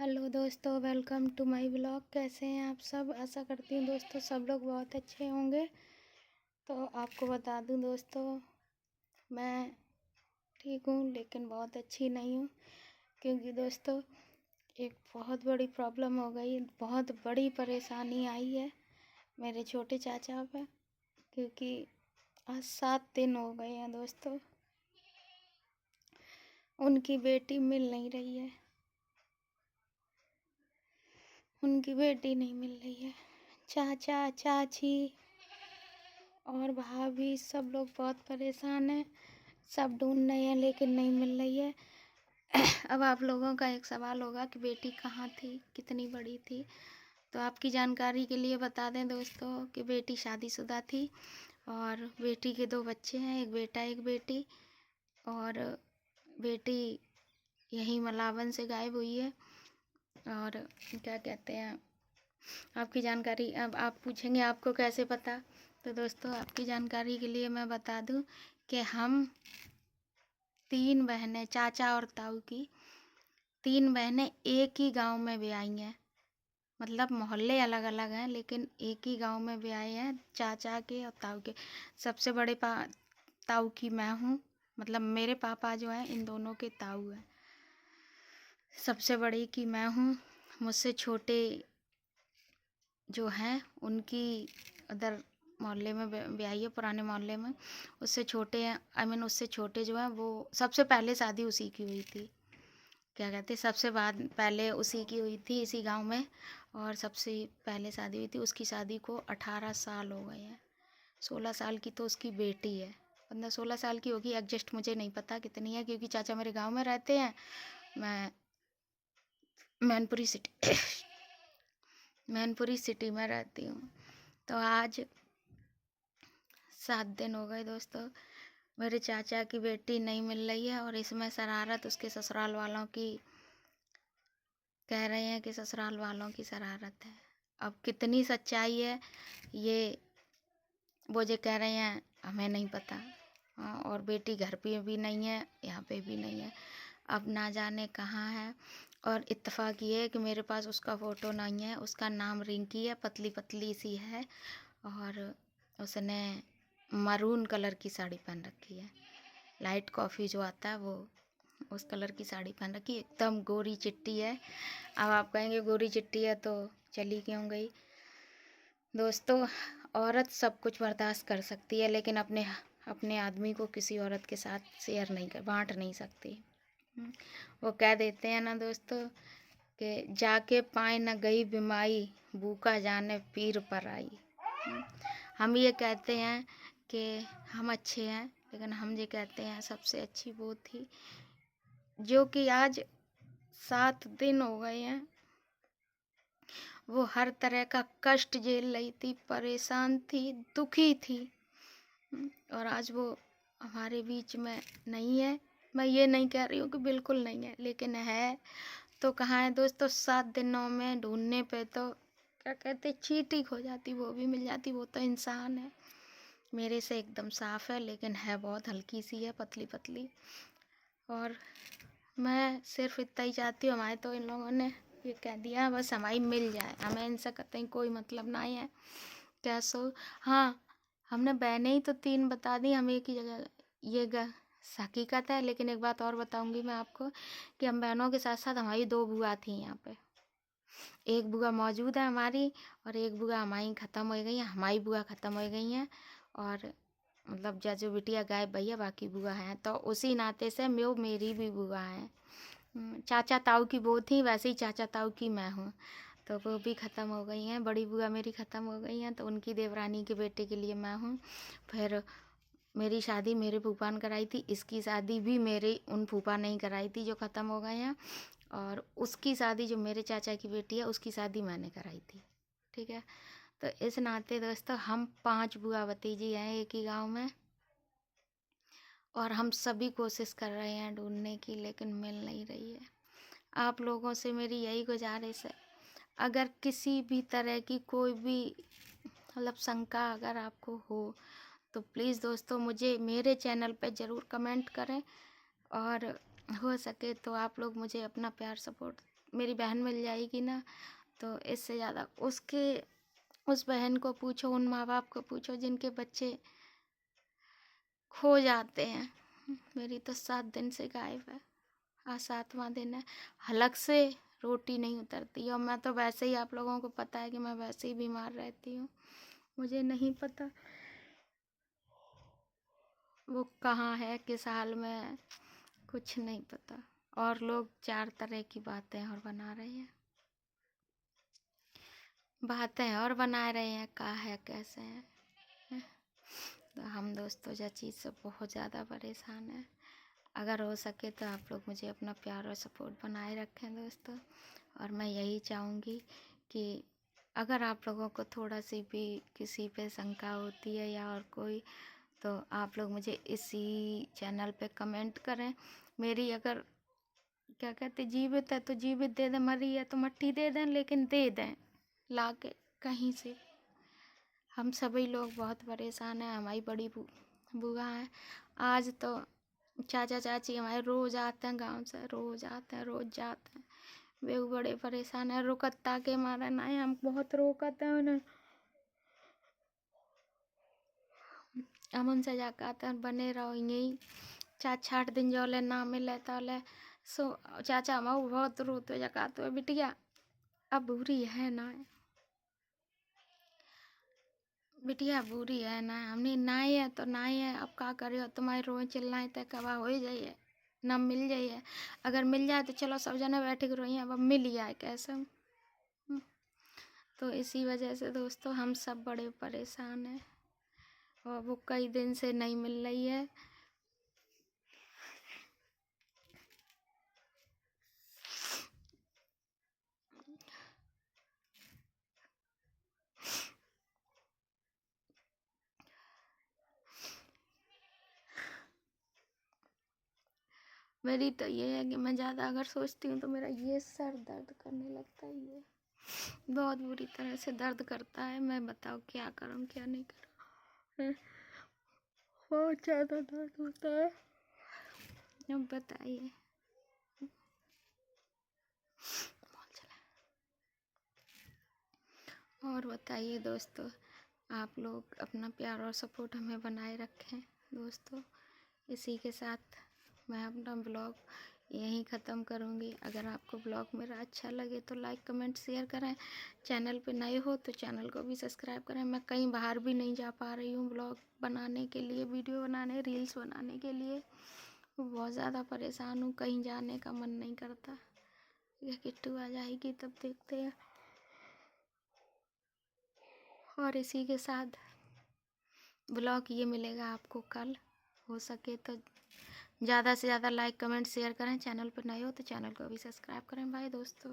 Hello दोस्तों, welcome to my blog. कैसे हैं आप सब? आशा करती हूँ दोस्तों सब लोग बहुत अच्छे होंगे। तो आपको बता दूँ दोस्तों, मैं ठीक हूँ लेकिन बहुत अच्छी नहीं हूँ, क्योंकि दोस्तों एक बहुत बड़ी प्रॉब्लम हो गई, बहुत बड़ी परेशानी आई है मेरे छोटे चाचा पे। क्योंकि आज 7 दिन हो गए हैं दोस्तों, उनकी बेटी मिल नहीं रही है, उनकी बेटी नहीं मिल रही है। चाचा चाची और भाभी सब लोग बहुत परेशान हैं, सब ढूंढ रहे हैं लेकिन नहीं मिल रही है। अब आप लोगों का एक सवाल होगा कि बेटी कहाँ थी, कितनी बड़ी थी। तो आपकी जानकारी के लिए बता दें दोस्तों कि बेटी शादीशुदा थी और बेटी के 2 बच्चे हैं, एक बेटा एक बेटी। और बेटी यहीं मलावन से गायब हुई है। और क्या कहते हैं, आपकी जानकारी, अब आप पूछेंगे आपको कैसे पता। तो दोस्तों आपकी जानकारी के लिए मैं बता दूं कि हम 3 बहनें, चाचा और ताऊ की 3 बहनें एक ही गांव में ब्याही हैं। मतलब मोहल्ले अलग अलग हैं लेकिन एक ही गांव में ब्याहे हैं, चाचा के और ताऊ के। सबसे बड़े ताऊ की मैं हूँ, मतलब मेरे पापा जो हैं इन दोनों के ताऊ हैं। सबसे बड़ी की मैं हूँ। मुझसे छोटे जो हैं उनकी उधर मोहल्ले में ब्याही है, पुराने मोहल्ले में। उससे छोटे हैं, उससे छोटे जो हैं वो सबसे पहले शादी उसी की हुई थी। क्या कहते, सबसे बाद पहले उसी की हुई थी इसी गांव में। और सबसे पहले शादी हुई थी, उसकी शादी को 18 साल हो गए हैं। 16 साल की तो उसकी बेटी है, 15-16 साल की होगी, एग्जैक्ट मुझे नहीं पता कितनी है, क्योंकि चाचा मेरे गाँव में रहते हैं, मैं मैनपुरी सिटी मैनपुरी सिटी में रहती हूँ। तो आज 7 दिन हो गए दोस्तों, मेरे चाचा की बेटी नहीं मिल रही है। और इसमें शरारत उसके ससुराल वालों की, कह रहे हैं कि ससुराल वालों की शरारत है। अब कितनी सच्चाई है ये वो जो कह रहे हैं हमें नहीं पता। हाँ, और बेटी घर पे भी नहीं है, यहाँ पे भी नहीं है, अब ना जाने कहाँ है। और इत्तेफाक ये है कि मेरे पास उसका फ़ोटो नहीं है। उसका नाम रिंकी है, पतली पतली सी है और उसने मरून कलर की साड़ी पहन रखी है, लाइट कॉफ़ी जो आता है वो, उस कलर की साड़ी पहन रखी, एकदम गोरी चिट्टी है। अब आप कहेंगे गोरी चिट्टी है तो चली क्यों गई। दोस्तों औरत सब कुछ बर्दाश्त कर सकती है लेकिन अपने आदमी को किसी औरत के साथ शेयर नहीं कर, बांट नहीं सकती। वो कह देते हैं ना दोस्तों कि जाके पाए न गई बिमाई, भूखा जाने पीर पर आई। हम ये कहते हैं कि हम अच्छे हैं, लेकिन हम ये कहते हैं सबसे अच्छी वो थी जो कि आज 7 दिन हो गए हैं, वो हर तरह का कष्ट झेल रही थी, परेशान थी, दुखी थी। और आज वो हमारे बीच में नहीं है। मैं ये नहीं कह रही हूँ कि बिल्कुल नहीं है, लेकिन है तो कहाँ है दोस्तों। 7 दिनों में ढूंढने पे तो क्या कहते चींटी खो जाती, वो भी मिल जाती। वो तो इंसान है, मेरे से एकदम साफ है लेकिन है बहुत हल्की सी है, पतली पतली। और मैं सिर्फ इतना ही चाहती हूँ, हमारे तो इन लोगों ने ये कह दिया बस हमारी मिल जाए, हमें इनसे कतई कोई मतलब ना है। कैसो, हाँ, हमने बहनें ही तो 3 बता दी, हम एक ही जगह, ये हकीकत है। लेकिन एक बात और बताऊंगी मैं आपको कि हम बहनों के साथ साथ हमारी 2 बुआ थी यहाँ पे। एक बुआ मौजूद है हमारी और एक बुआ हमारी ख़त्म हो गई है, हमारी बुआ ख़त्म हो गई हैं। और मतलब जो बिटिया गायब भैया, बाकी बुआ हैं, तो उसी नाते से मेरी भी बुआ हैं। चाचा ताऊ की वो थी, वैसे ही चाचा ताऊ की मैं हूँ, तो वो भी ख़त्म हो गई हैं। बड़ी बुआ मेरी ख़त्म हो गई हैं, तो उनकी देवरानी के बेटे के लिए मैं हूँ। फिर मेरी शादी मेरे फूफा ने कराई थी, इसकी शादी भी मेरे उन फूफा ने ही कराई थी जो ख़त्म हो गए हैं। और उसकी शादी जो मेरे चाचा की बेटी है उसकी शादी मैंने कराई थी, ठीक है। तो इस नाते दोस्तों हम 5 बुआ भतीजी हैं एक ही गांव में, और हम सभी कोशिश कर रहे हैं ढूंढने की, लेकिन मिल नहीं रही है। आप लोगों से मेरी यही गुजारिश है, अगर किसी भी तरह की कोई भी मतलब शंका अगर आपको हो तो प्लीज़ दोस्तों मुझे मेरे चैनल पे ज़रूर कमेंट करें, और हो सके तो आप लोग मुझे अपना प्यार सपोर्ट मेरी बहन मिल जाएगी ना, तो इससे ज़्यादा उस बहन को पूछो, उन माँ बाप को पूछो जिनके बच्चे खो जाते हैं। मेरी तो 7 दिन से गायब है, आज 7वां दिन है। हलक से रोटी नहीं उतरती, और मैं तो वैसे ही, आप लोगों को पता है कि मैं वैसे ही बीमार रहती हूँ। मुझे नहीं पता वो कहाँ है, किस हाल में है, कुछ नहीं पता। और लोग 4 तरह की बातें और बना रहे हैं, कहाँ है कैसे है। तो हम दोस्तों जो चीज़ से बहुत ज़्यादा परेशान हैं। अगर हो सके तो आप लोग मुझे अपना प्यार और सपोर्ट बनाए रखें दोस्तों। और मैं यही चाहूँगी कि अगर आप लोगों को थोड़ा सी भी किसी पे शंका होती है या और कोई, तो आप लोग मुझे इसी चैनल पे कमेंट करें। मेरी अगर क्या कहते जीवित है तो जीवित दे दें, मरी है तो मट्टी दे दें, लेकिन दे दें ला के कहीं से। हम सभी लोग बहुत परेशान हैं। हमारी बड़ी बुआ हैं, आज तो चाचा चाची हमारे रोज़ आते हैं गांव से, रोज़ आते हैं, रोज़ जाते हैं। वे बड़े परेशान हैं, रुकत्ता के मारे ना, हम बहुत रोकते हैं उन्हें। हम उनसे जा कहते हैं बने रहो यहीं, 4-6 दिन जोले ना मिले तोले सो चाचा हम बहुत रोते जगाते हुए, बिटिया अब बुरी है ना, बिटिया बुरी है ना, हमने नाई है तो नाई है, अब क्या करे, तुम्हारे रोज चिल्लाए तक कवा हो जाइए ना, मिल जाइए। अगर मिल जाए तो चलो सब जने बैठे के रोइए, अब मिल जाए कैसे। तो इसी वजह से दोस्तों हम सब बड़े परेशान हैं, और वो कई दिन से नहीं मिल रही है। मेरी तो ये है कि मैं ज़्यादा अगर सोचती हूँ तो मेरा ये सर दर्द करने लगता है, ये बहुत बुरी तरह से दर्द करता है। मैं बताओ क्या करूँ क्या नहीं करूँ, बहुत ज़्यादा दर्द होता है। अब बताइए। और बताइए दोस्तों, आप लोग अपना प्यार और सपोर्ट हमें बनाए रखें दोस्तों। इसी के साथ मैं अपना ब्लॉग यहीं ख़त्म करूँगी। अगर आपको ब्लॉग मेरा अच्छा लगे तो लाइक कमेंट शेयर करें। चैनल पे नए हो तो चैनल को भी सब्सक्राइब करें। मैं कहीं बाहर भी नहीं जा पा रही हूँ ब्लॉग बनाने के लिए, वीडियो बनाने, रील्स बनाने के लिए। बहुत ज़्यादा परेशान हूँ, कहीं जाने का मन नहीं करता। ये किट्टू आ जाएगी तब देखते हैं। और इसी के साथ ब्लॉग ये मिलेगा आपको कल। हो सके तो ज़्यादा से ज़्यादा लाइक कमेंट शेयर करें। चैनल पर नए हो तो चैनल को भी सब्सक्राइब करें। बाय दोस्तों।